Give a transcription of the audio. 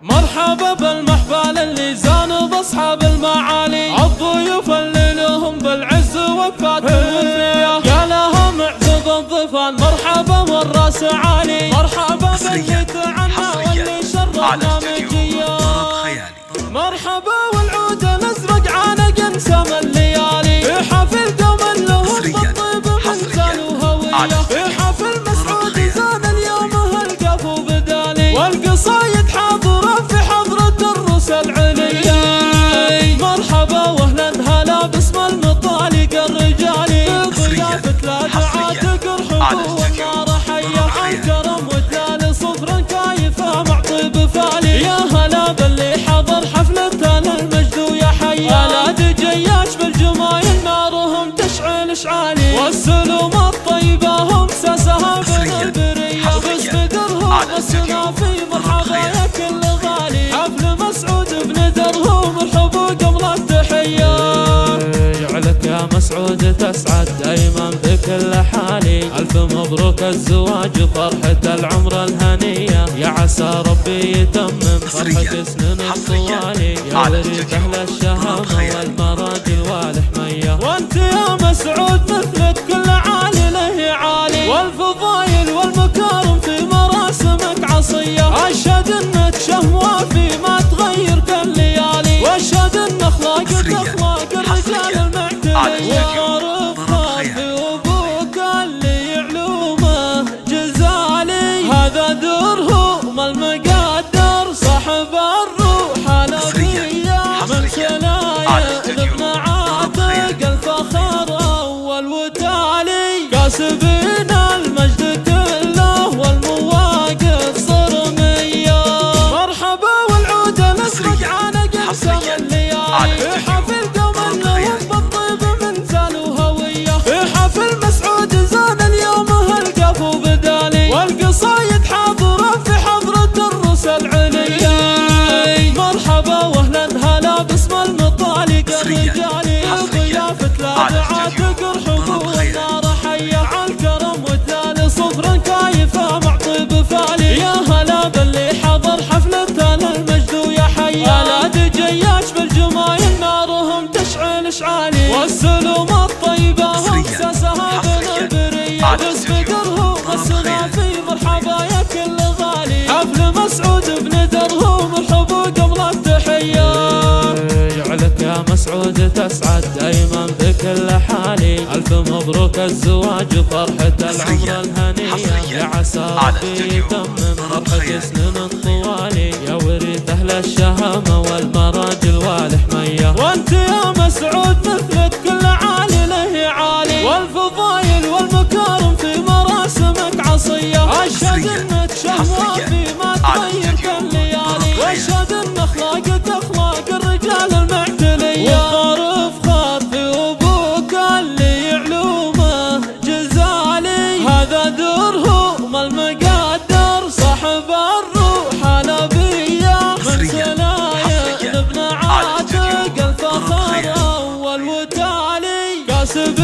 مرحبا بالمحفل اللي زانوا باصحاب المعالي، الضيوف اللي لهم بالعز وفات والوفيه، يا لها معزب الضيفان مرحبا والراس عالي، مرحبا باللي تعنى واللي شرفنا مجيه، مرحبا والعود الازرق عانق سما الليالي، في حفل قوم لهم بالطيب منزل وهويه، في حفل مسعود زان اليوم هالقف وبدالي، والقصايد حاضره في حضره الروس العليا، مرحبا واهلا هلا باسم المطالق الرجالي، ضيافه لا دعاة قرحب والنار حيه، عالكرم ودلال صفر كايفه مع طيب فالي، يا هلا باللي حضر حفلته للمجد ويا حيا، اولاد جياش بالجمايل نارهم تشعل اشعالي، والسلوم الطيبه هم ساسها بين البريه، بس بدرهم السنافي مرحبا يا كل غالي، حفل مسعود بن درهم مرحبا قبل التحيه، جعلك يا مسعود تسعد دايما بكل حالي، الف مبروك الزواج وفرحة العمر الهنية، يا عسى ربي يتمم فرحة سنين الطوالي، يا وريث اهل الشهامة والمراجل والحمية، وانت يا مسعود مثلك كل عالي له عالي، والفضايل والمكارم في مراسمك عصية، اشهد انك شهوة في ما تغير كالليالي، واشهد ان اخلاقك اخلاق الرجال المعتلية، ورفقك بابوك اللي علومه جزالي، هذا درهم المقدر صاحب الروح الابيه، من سلايا ابن عاتق الفخر اول وتالي، كاسبين المجد كله والمواقف صرميه، مرحبا والعود الازرق عانق سما الليالي، في حفل قوم لهم بالطيب منزل وهويه، في حفل مسعود زان اليوم هالقف وبدالي، والقصايد حاضره في حضره الروس العليا، مرحبا واهلا هلا باسم المطالق الرجالي، ضيافه لا دعاة قرحب والنار حيه، عالكرم ودلال صفر كايفه مع طيب فالي، يا هلا باللي حضر حفلته للمجد ويا حيا، اولاد جياش بالجمايل نارهم تشعل اشعالي، والسلوم الطيبه هم ساسها بين البريه، بس بدرهم السنافي مرحبا يا كل غالي، حفل مسعود بن درهم مرحبا قبل التحيه، جعلك يا مسعود تسعد دايما بكل حالي، الف مبروك الزواج وفرحة العمر الهنية، يا عسى ربي يتمم فرحة سنين الطوالي، يا وريث اهل الشهامة والمراجل والحمية، وانت يا مسعود مثلك كل عالي له عالي، والفضايل والمكارم في مراسمك عصية، اشهد انك شهوة في ما تغير كالليالي، واشهد ان اخلاقك اخلاق الرجال المعتلية، ورفقك بابوك اللي علومه جزالي، هذا درهم المقدر صاحب الروح الابيه، من سلايا ابن عاتق الفخر اول وتالي، كاسب